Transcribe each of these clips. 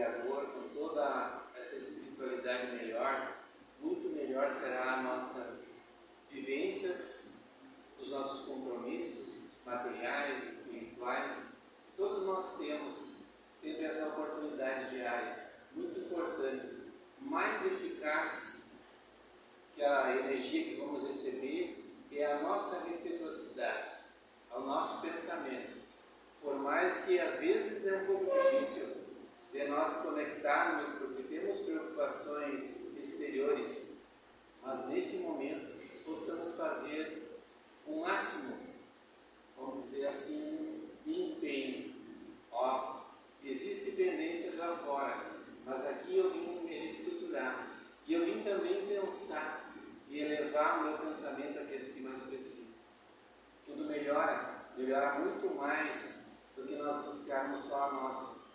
Criador, com toda essa espiritualidade melhor, muito melhor será as nossas vivências, os nossos compromissos materiais, espirituais. Todos nós temos sempre essa oportunidade diária, muito importante, mais eficaz que a energia que vamos receber é a nossa reciprocidade, ao nosso pensamento. Por mais que às vezes é um pouco difícil de nós conectarmos, porque temos preocupações exteriores, mas nesse momento possamos fazer o máximo, vamos dizer assim, de empenho. Existem pendências lá fora, mas aqui eu vim me reestruturar e eu vim também pensar e elevar o meu pensamento àqueles que mais precisam. Tudo melhora muito mais do que nós buscarmos só a nossa.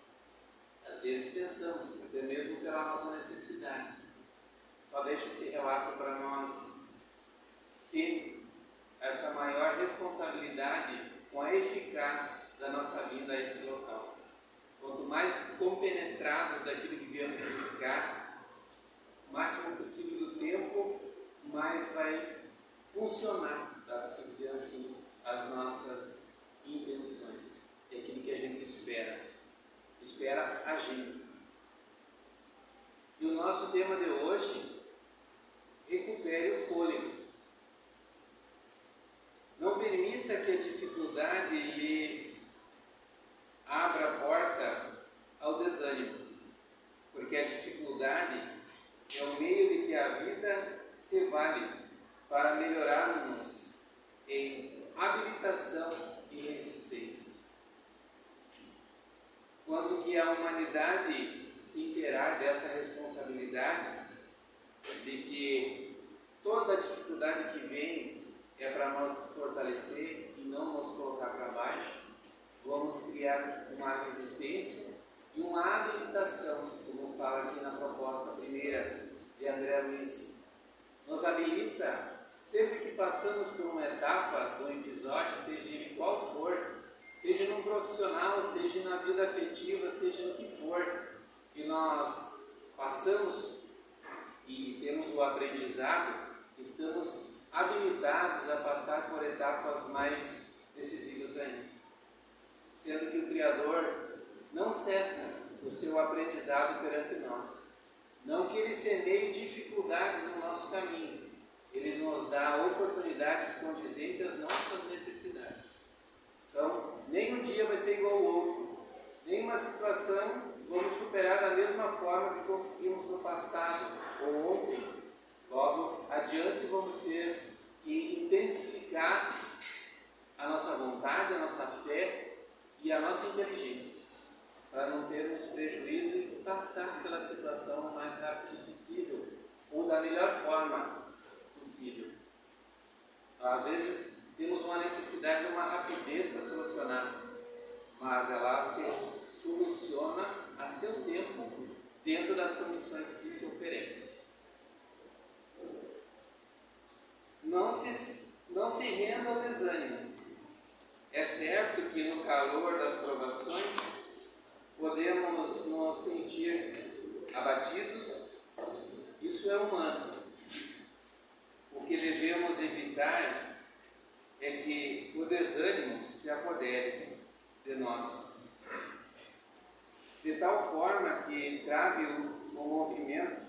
Às vezes pensamos, até mesmo pela nossa necessidade. Só deixo esse relato para nós ter essa maior responsabilidade com a eficácia da nossa vinda a esse local. Quanto mais compenetrados daquilo que viemos buscar, o máximo possível do tempo, mais vai funcionar, dá para se dizer assim, as nossas intenções. É aquilo que a gente espera agindo. E o nosso tema de hoje, recupere o fôlego. Não permita que a dificuldade lhe abra a porta ao desânimo, porque a dificuldade é o meio de que a vida se vale para melhorarmos em habilitação e resistência. Quando que a humanidade se inteirar dessa responsabilidade de que toda a dificuldade que vem é para nos fortalecer e não nos colocar para baixo, vamos criar uma resistência e uma habilitação, como fala aqui na proposta primeira de André Luiz. Nos habilita, sempre que passamos por uma etapa do episódio, seja ele qual for, seja no profissional, seja na vida afetiva, seja no que for, que nós passamos e temos o aprendizado, estamos habilitados a passar por etapas mais decisivas ainda. Sendo que o Criador não cessa o seu aprendizado perante nós. Não que Ele semeie dificuldades no nosso caminho. Ele nos dá oportunidades condizentes às nossas necessidades. Então, nem um dia vai ser igual ao outro. Nenhuma situação vamos superar da mesma forma que conseguimos no passado ou ontem. Logo adiante vamos ter que intensificar a nossa vontade, a nossa fé e a nossa inteligência, para não termos prejuízo e passar pela situação o mais rápido possível, ou da melhor forma possível. Às vezes temos uma necessidade de uma rapidez para solucionar, mas ela se soluciona a seu tempo, dentro das condições que se oferecem. Não se renda ao desânimo. É certo que no calor das provações podemos nos sentir abatidos, isso é humano. O que devemos evitar é que o desânimo se apodere de nós, de tal forma que trave o movimento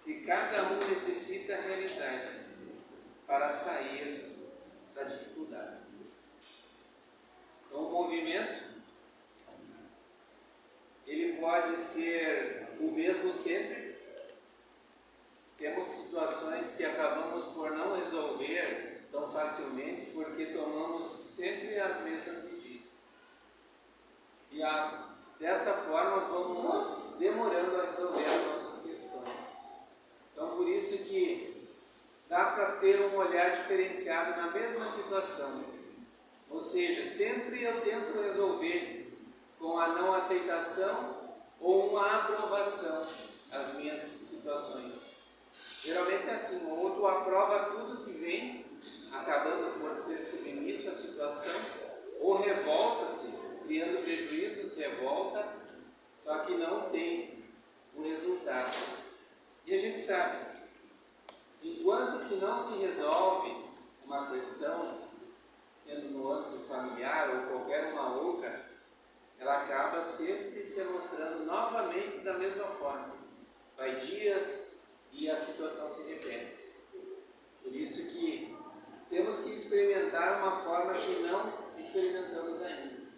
que cada um necessita realizar para sair da dificuldade. Então, o movimento ele pode ser o mesmo sempre. Temos situações que acabamos por não resolver tão facilmente porque tomamos sempre as mesmas medidas. E desta forma vamos demorando a resolver as nossas questões. Então, por isso que dá para ter um olhar diferenciado na mesma situação. Ou seja, sempre eu tento resolver com a não aceitação ou uma aprovação as minhas situações. Geralmente é assim, o outro aprova tudo que vem, acabando por ser submisso à situação, ou revolta-se, criando prejuízos, revolta, só que não tem questão, sendo no âmbito familiar ou qualquer uma outra, ela acaba sempre se mostrando novamente da mesma forma. Vai dias e a situação se repete. Por isso que temos que experimentar uma forma que não experimentamos ainda.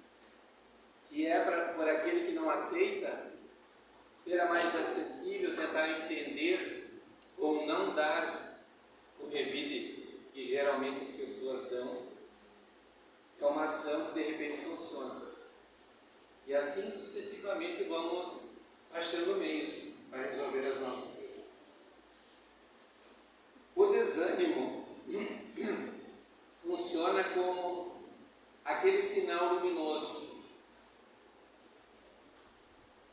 Se é por aquele que não aceita, ser mais acessível, tentar entender ou não dar o revide que geralmente as pessoas dão, é uma ação que de repente funciona. E assim sucessivamente vamos achando meios para resolver as nossas questões. O desânimo funciona como aquele sinal luminoso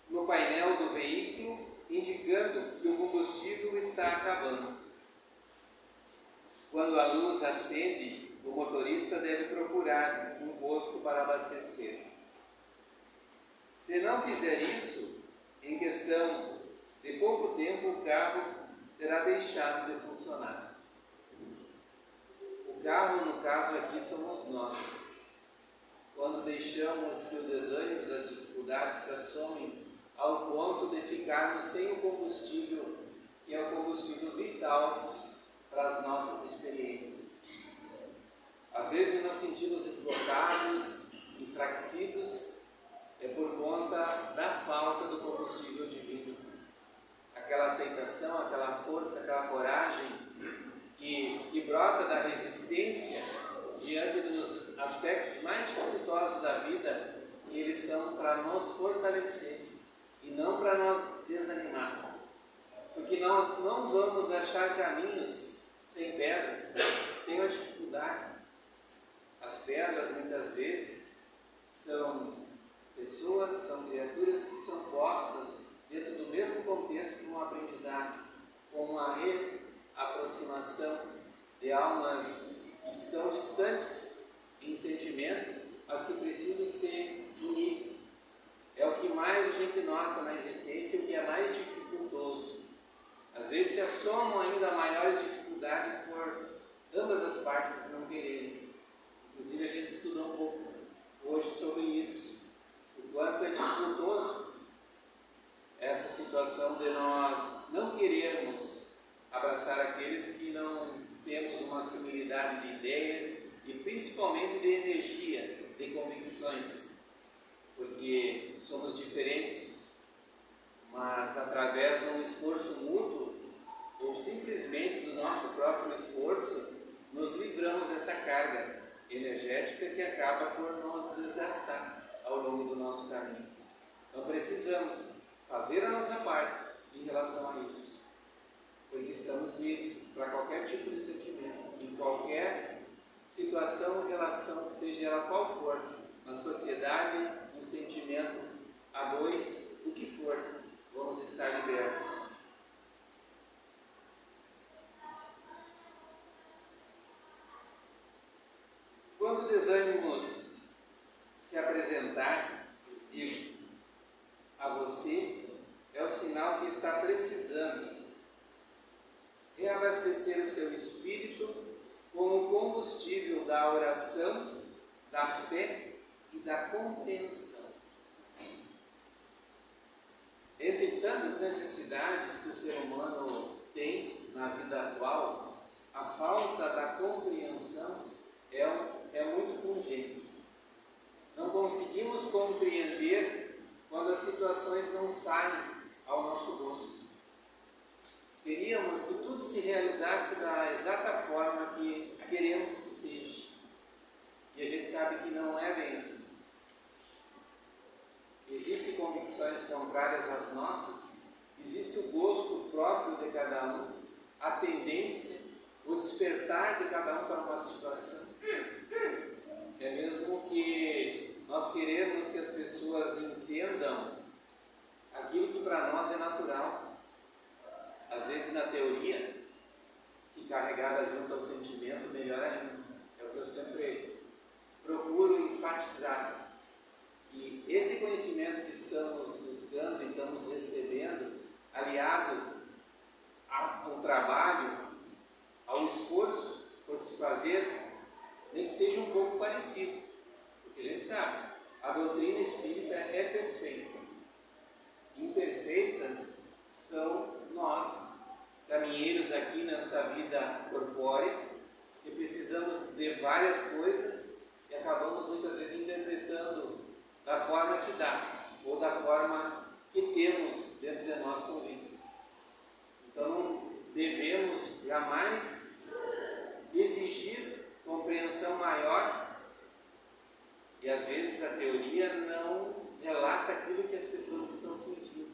no painel do veículo, indicando que o combustível está acabando. Quando a luz acende, o motorista deve procurar um posto para abastecer. Se não fizer isso, em questão de pouco tempo o carro terá deixado de funcionar. O carro, no caso aqui, somos nós. Quando deixamos que o desânimo, as dificuldades se assomem ao ponto de ficarmos sem o combustível, que é o combustível vital para as nossas experiências. Às vezes nos sentimos esgotados, enfraquecidos, é por conta da falta do combustível divino. Aquela aceitação, aquela força, aquela coragem que brota da resistência diante dos aspectos mais dificultosos da vida, eles são para nos fortalecer e não para nos desanimar. Porque nós não vamos achar caminhos sem pedras, sem a dificuldade. As pedras muitas vezes são pessoas, são criaturas que são postas dentro do mesmo contexto de um aprendizado, com uma reaproximação de almas que estão distantes em sentimento, mas que precisam se unir. É o que mais a gente nota na existência, o que é mais dificultoso. Às vezes se assomam ainda maiores dificuldades por ambas as partes não quererem. Inclusive a gente estudou um pouco hoje sobre isso, o quanto é dificultoso essa situação de nós não querermos abraçar aqueles que não temos uma similaridade de ideias e principalmente de energia, de convicções, porque somos diferentes, mas através de um esforço mútuo ou simplesmente do nosso próprio esforço, nos livramos dessa carga energética que acaba por nos desgastar ao longo do nosso caminho. Então precisamos fazer a nossa parte em relação a isso, porque estamos livres para qualquer tipo de sentimento, em qualquer situação ou relação, seja ela qual for, na sociedade, um sentimento a dois, o que for, vamos estar libertos. Quando o desânimo se apresentar, digo a você, é o sinal que está precisando reabastecer o seu espírito com o combustível da oração, da fé e da compreensão. Entre tantas necessidades que o ser humano tem na vida atual, a falta da compreensão é muito pungente. Não conseguimos compreender quando as situações não saem ao nosso gosto. Queríamos que tudo se realizasse da exata forma que queremos que seja. E a gente sabe que não é bem assim. Existem convicções contrárias às nossas, existe o gosto próprio de cada um, a tendência, o despertar de cada um para uma situação. É mesmo que nós queremos que as pessoas entendam aquilo que para nós é natural. Às vezes na teoria, se carregada junto ao sentimento, melhor ainda. É o que eu sempre procuro enfatizar. E esse conhecimento que estamos buscando e estamos recebendo, aliado ao trabalho, ao esforço por se fazer nem que seja um pouco parecido, porque a gente sabe, a doutrina espírita é perfeita. Imperfeitas são nós, caminheiros aqui nessa vida corpórea, que precisamos de várias coisas e acabamos muitas vezes interpretando da forma que dá, ou da forma que temos dentro de nós convicto. Então não devemos jamais exigir compreensão maior, e às vezes a teoria não relata aquilo que as pessoas estão sentindo,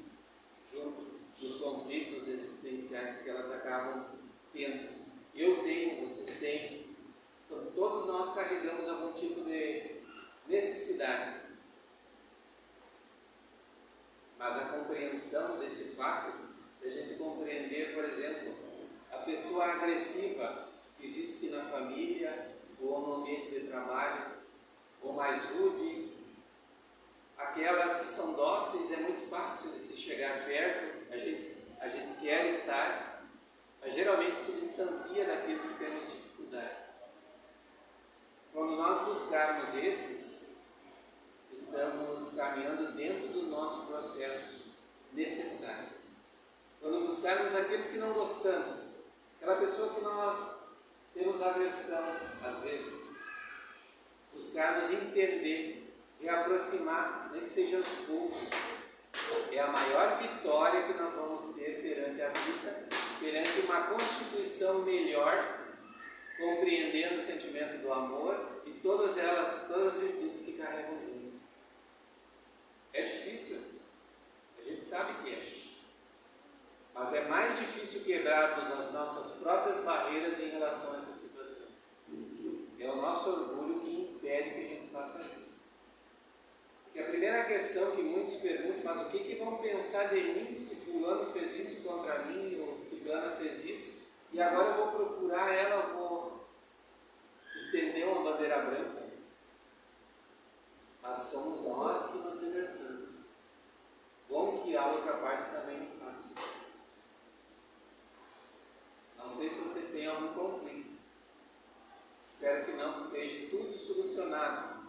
junto dos conflitos existenciais que elas acabam tendo. Eu tenho, vocês têm, então, todos nós carregamos algum tipo de necessidade. Mas a compreensão desse fato, a gente compreender, por exemplo, a pessoa agressiva que existe na família, ou no ambiente de trabalho, ou mais rude, aquelas que são dóceis, é muito fácil de se chegar perto, a gente quer estar, mas geralmente se distancia daqueles que temos dificuldades. Quando nós buscarmos esses, estamos caminhando dentro do nosso processo necessário. Quando buscarmos aqueles que não gostamos, aquela pessoa que nós temos aversão, às vezes, buscarmos entender, reaproximar, nem que seja aos poucos, é a maior vitória que nós vamos ter perante a vida, perante uma constituição melhor, compreendendo o sentimento do amor e todas as virtudes que carregam junto. É difícil, a gente sabe que é, mas é mais difícil quebrarmos as nossas próprias barreiras em relação a essa situação. É o nosso orgulho que impede que a gente faça isso. Porque a primeira questão que muitos perguntam, mas o que vão pensar de mim se fulano fez isso contra mim, ou ciclana fez isso, e agora eu vou procurar ela, eu vou estender uma bandeira branca. Mas somos nós que nos libertamos. Bom que a outra parte também o faça. Não sei se vocês têm algum conflito. Espero que não, que esteja tudo solucionado,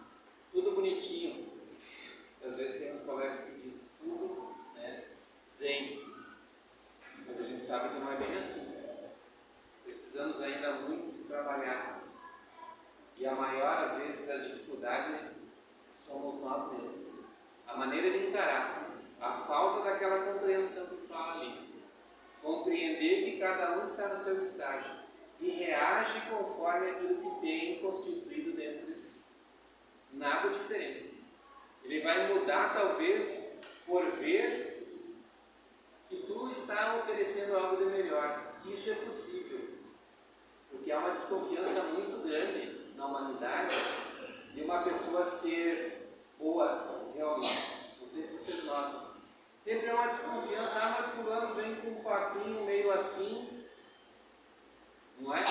tudo bonitinho. Às vezes tem uns colegas que dizem tudo, zen. Mas a gente sabe que não é bem assim. Precisamos ainda muito se trabalhar. E a maior, às vezes, das dificuldades somos nós mesmos. A maneira de encarar, a falta daquela compreensão que fala ali. Compreender que cada um está no seu estágio e reage conforme aquilo que tem constituído dentro de si. Nada diferente. Ele vai mudar, talvez, por ver que tu está oferecendo algo de melhor. Isso é possível. Porque há uma desconfiança muito grande na humanidade de uma pessoa ser boa, realmente. Não sei se vocês notam. Sempre há uma desconfiança, mas fulano vem com um papinho meio assim, não é?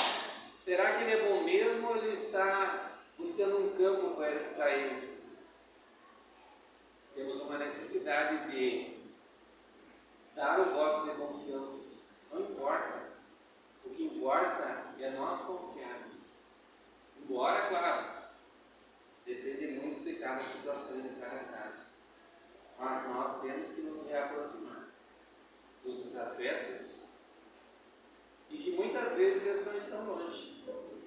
Será que ele é bom mesmo ou ele está buscando um campo para ele? Temos uma necessidade de dar o voto de confiança. Não importa. O que importa é nós confiarmos. Embora, claro, depende muito de cada situação e de cada caso. Mas nós temos que nos reaproximar dos desafetos e que muitas vezes eles não estão longe.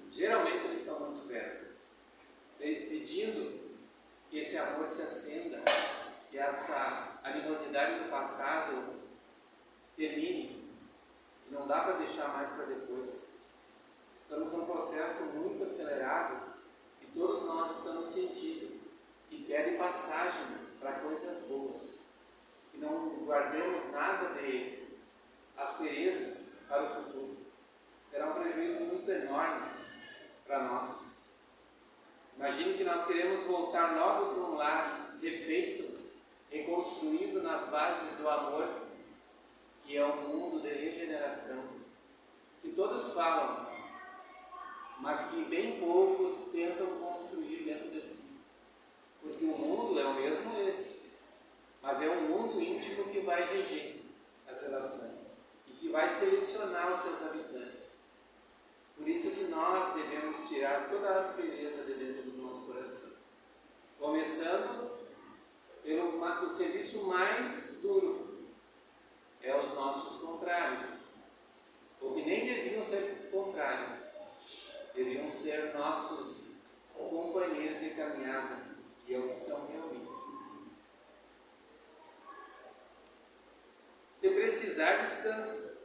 Geralmente eles estão muito perto. Pedindo que esse amor se acenda, que essa animosidade do passado termine. Não dá para deixar mais para depois. Estamos num processo muito acelerado e todos nós estamos sentindo que pede passagem para coisas boas. Que não guardemos nada de asperezas para o futuro. Será um prejuízo muito enorme para nós. Imagine que nós queremos voltar logo para um lar refeito, reconstruído nas bases do amor, que é um mundo de regeneração, que todos falam, mas que bem poucos tentam construir dentro de si. Porque o mundo é o mesmo esse, mas é um mundo íntimo que vai reger as relações e que vai selecionar os seus habitantes. Por isso que nós devemos tirar tirar toda a aspereza de dentro do nosso coração. Começando pelo serviço mais duro, é os nossos contrários, ou que nem deviam ser contrários, deviam ser nossos companheiros de caminhada, e é o que são realmente. Se precisar, descanse.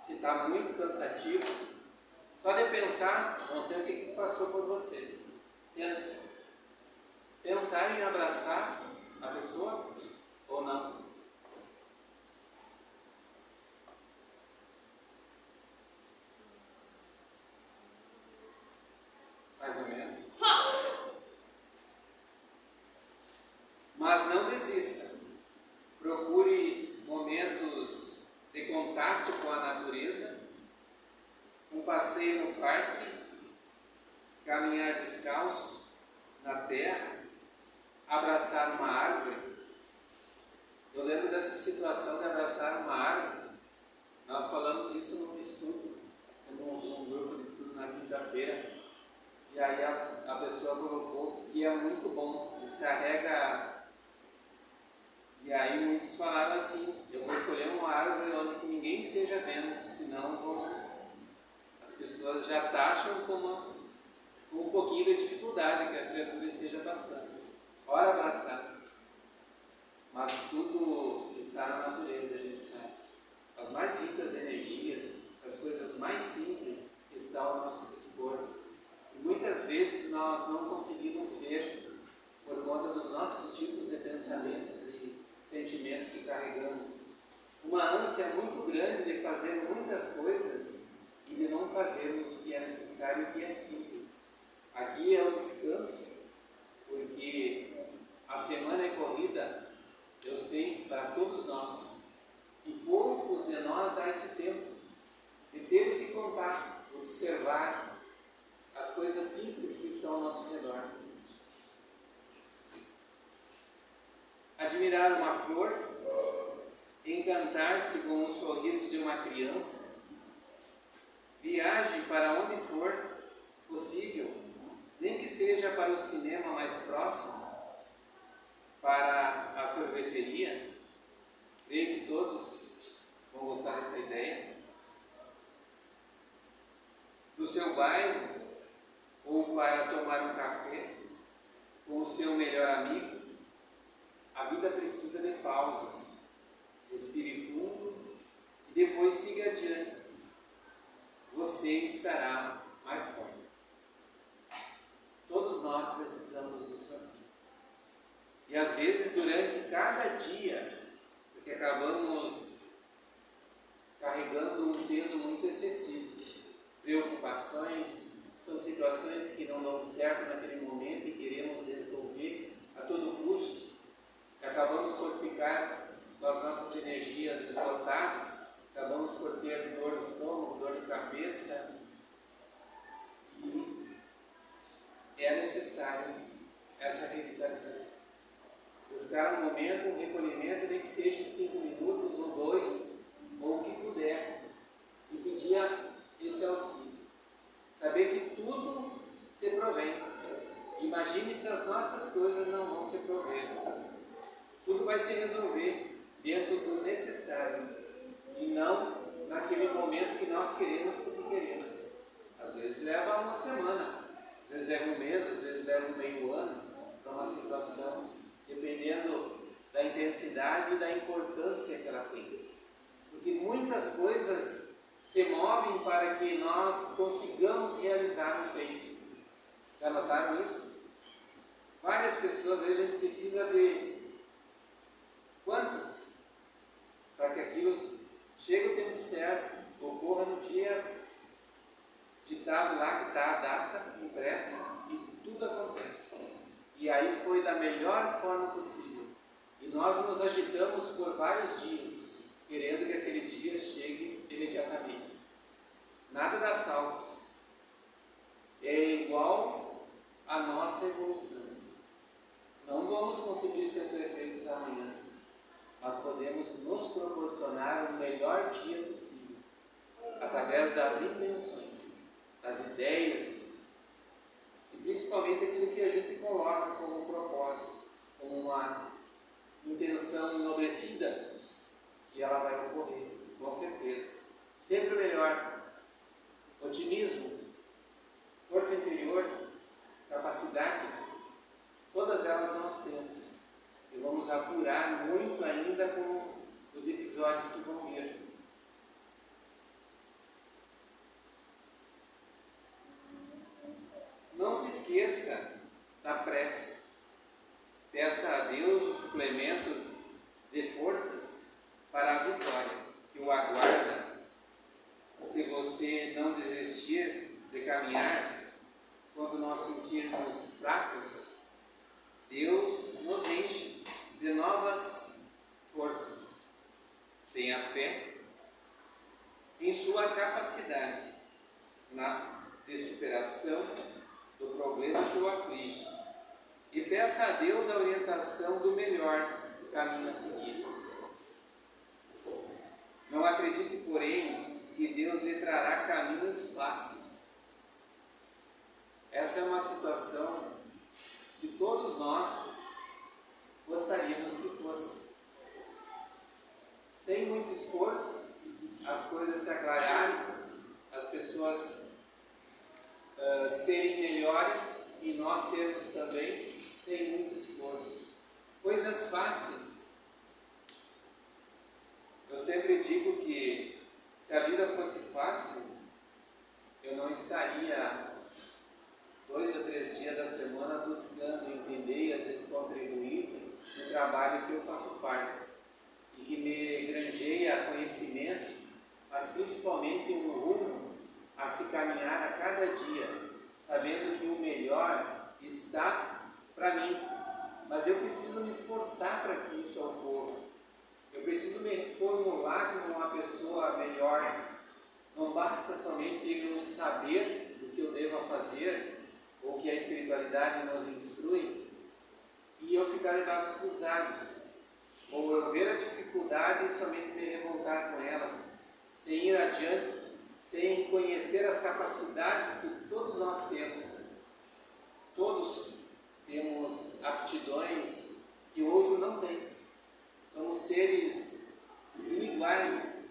Se está muito cansativo, só de pensar, não sei o que passou por vocês. Pensar em abraçar a pessoa ou não. Mais ou menos. Mas não desista. Procure momentos de contato com a natureza, um passeio no parque, caminhar descalço na terra, abraçar uma árvore. Eu lembro dessa situação de abraçar uma árvore. Nós falamos isso num estudo. Nós temos um grupo de estudo na quinta-feira. E aí a pessoa colocou que é muito bom, descarrega. E aí muitos falaram assim: eu vou escolher uma árvore onde que ninguém esteja vendo, senão as pessoas já taxam com um pouquinho de dificuldade que a criatura esteja passando. Ora abraçar. Mas tudo está na natureza, a gente sabe. As mais ricas energias, as coisas mais simples estão ao nosso dispor. E muitas vezes nós não conseguimos ver por conta dos nossos tipos de pensamentos e sentimentos que carregamos. Uma ânsia muito grande de fazer muitas coisas e de não fazermos o que é necessário e o que é simples. Aqui é o descanso, porque a semana é corrida, eu sei, para todos nós, e poucos de nós dá esse tempo de ter esse contato, observar as coisas simples que estão ao nosso redor. Admirar uma flor, encantar-se com o sorriso de uma criança, viaje para onde for possível, nem que seja para o cinema mais próximo, para a sorveteria. Creio que todos vão gostar dessa ideia. No seu bairro, ou para tomar um café com o seu melhor amigo. A vida precisa de pausas. Respire fundo e depois siga adiante. Você estará mais forte. Todos nós precisamos disso aqui. E às vezes durante cada dia, porque acabamos carregando um peso muito excessivo, preocupações, são situações que não dão certo naquele momento e queremos resolver a todo custo, e acabamos por ficar com as nossas energias esgotadas, acabamos por ter dor de estômago, dor de cabeça, e é necessário essa revitalização. Buscar um momento, um recolhimento, nem que seja 5 minutos ou 2, ou o que puder, e pedir esse auxílio. Saber que tudo se provém. Imagine se as nossas coisas não vão se prover. Tudo vai se resolver dentro do necessário e não naquele momento que nós queremos porque queremos. Às vezes leva uma semana, às vezes leva um mês, às vezes leva um meio ano para uma situação, dependendo da intensidade e da importância que ela tem. Porque muitas coisas se movem para que nós consigamos realizar um feito. Já notaram isso? Várias pessoas, às vezes a gente precisa de quantas? Para que aquilo chegue o tempo certo, ocorra no dia ditado lá que está a data impressa e tudo acontece. E aí foi da melhor forma possível. E nós nos agitamos por vários dias, querendo que aquele dia chegue imediatamente. Nada dá saltos. É igual à nossa evolução. Não vamos conseguir ser perfeitos amanhã, mas podemos nos proporcionar o melhor dia possível, através das intenções, das ideias, uma intenção enobrecida, que ela vai ocorrer, com certeza. Sempre o melhor. Otimismo, força interior, capacidade, todas elas nós temos. E vamos apurar muito ainda com os episódios que vão vir. Não se esqueça da prece. Peça a Deus o suplemento de forças para a vitória que o aguarda. Se você não desistir de caminhar, quando nós sentirmos fracos, Deus nos enche de novas forças. Tenha fé em sua capacidade de superação do problema que o aflige e peça a Deus a orientação do melhor caminho a seguir. Não acredite, porém, que Deus lhe trará caminhos fáceis. Essa é uma situação que todos nós gostaríamos que fosse. Sem muito esforço, as coisas se aclararem, as pessoas serem melhores e nós sermos também sem muito esforço. Coisas fáceis. Eu sempre digo que se a vida fosse fácil, eu não estaria 2 ou 3 dias da semana buscando entender e às vezes contribuir no trabalho que eu faço parte e que me granjeia conhecimento, mas principalmente um rumo a se caminhar a cada dia, sabendo que o melhor está para mim, mas eu preciso me esforçar para que isso ocorra. Eu preciso me formular como uma pessoa melhor. Não basta somente eu saber o que eu devo fazer, ou que a espiritualidade nos instrui, e eu ficar de braços cruzados, ou eu ver a dificuldade e somente me revoltar com elas, sem ir adiante, sem conhecer as capacidades que todos nós temos. Todos temos aptidões que o outro não tem. Somos seres iniguais,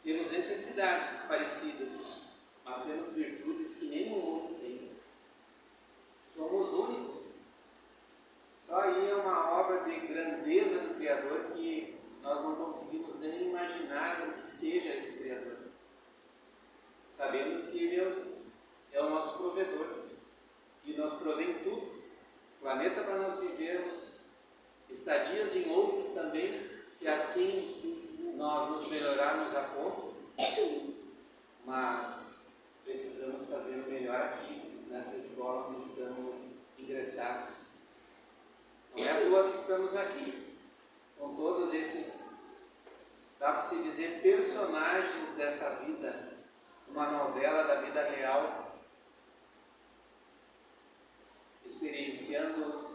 temos necessidades parecidas, mas temos virtudes que nenhum outro tem. Somos únicos. Só aí é uma obra de grandeza do Criador que nós não conseguimos nem imaginar o que seja esse Criador. Sabemos que Deus é o nosso provedor, que nos provém tudo, planeta para nós vivermos, estadias em outros também, se assim nós nos melhorarmos a ponto, mas precisamos fazer o melhor aqui, nessa escola onde estamos ingressados. Não é à toa que estamos aqui, com todos esses, dá para se dizer, personagens desta vida, uma novela da vida real, experienciando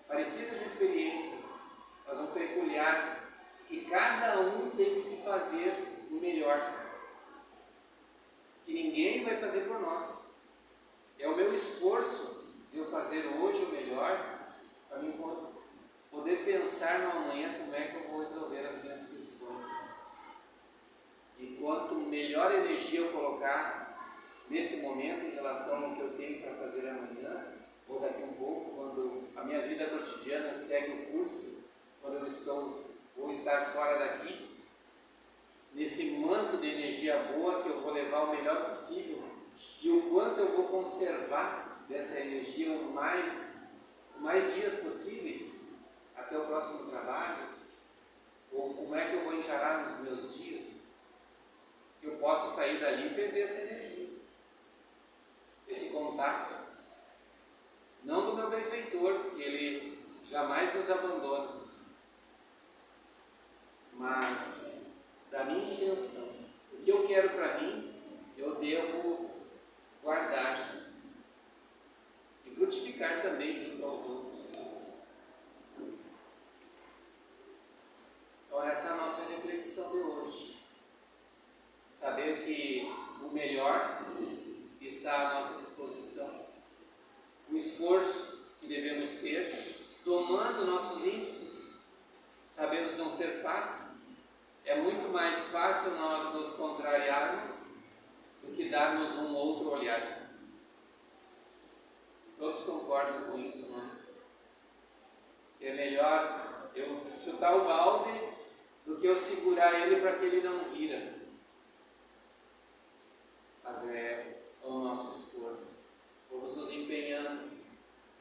parecidas experiências, mas um peculiar, que cada um tem que se fazer o melhor, que ninguém vai fazer por nós. É o meu esforço de eu fazer hoje o melhor, para mim poder pensar no amanhã como é que eu vou resolver as minhas questões. E quanto melhor energia eu colocar nesse momento em relação ao que eu tenho para fazer amanhã, ou daqui um pouco, quando a minha vida cotidiana segue o curso, quando eu vou estar fora daqui, nesse manto de energia boa que eu vou levar o melhor possível, e o quanto eu vou conservar dessa energia o mais dias possíveis, até o próximo trabalho, ou como é que eu vou encarar os meus dias, que eu posso sair dali e perder essa energia, esse contato. Não do meu benfeitor, porque ele jamais nos abandona, mas da minha intenção. O que eu quero para mim, eu devo guardar e frutificar também junto aos outros. Então essa é a nossa reflexão de hoje. Saber que o melhor está à nossa disposição. O esforço que devemos ter domando nossos ímpetos. Sabemos não ser fácil. É muito mais fácil nós nos contrariarmos do que darmos um outro olhar. Todos concordam com isso, não é? É melhor eu chutar o balde do que eu segurar ele para que ele não vira. Mas é o nosso esforço. Vamos nos empenhando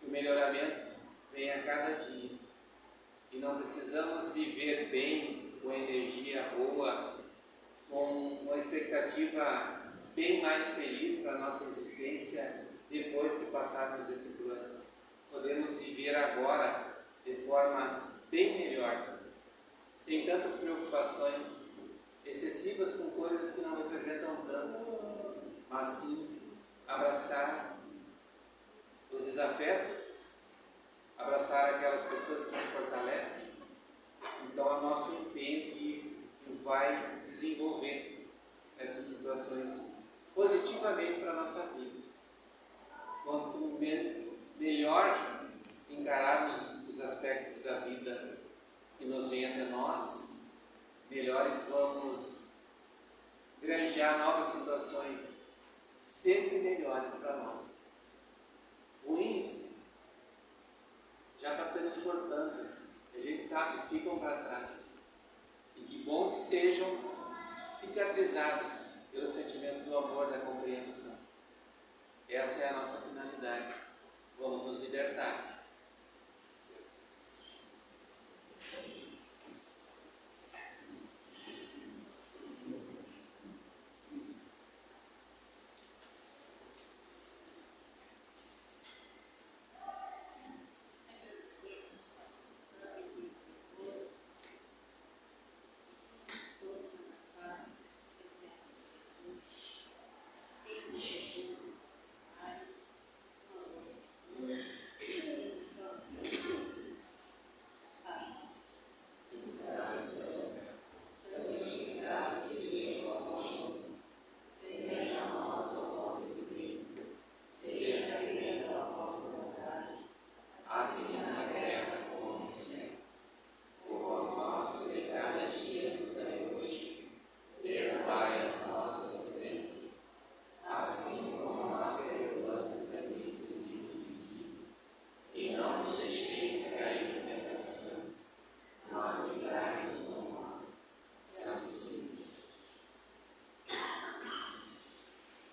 que o melhoramento venha a cada dia. E não precisamos viver bem, com energia boa, com uma expectativa bem mais feliz para a nossa existência depois que passarmos desse plano. Podemos viver agora de forma bem melhor, sem tantas preocupações excessivas com coisas que não representam tanto, mas sim abraçar os desafetos, abraçar aquelas pessoas que nos fortalecem. Então é nosso empenho que vai desenvolver essas situações positivamente para a nossa vida. Quanto melhor encararmos os aspectos da vida que nos vêm até nós, melhores vamos granjear novas situações sempre melhores para nós. Ruins, já passamos por tantas, a gente sabe que ficam para trás. E que bom que sejam cicatrizadas pelo sentimento do amor, da compreensão. Essa é a nossa finalidade. Vamos nos libertar.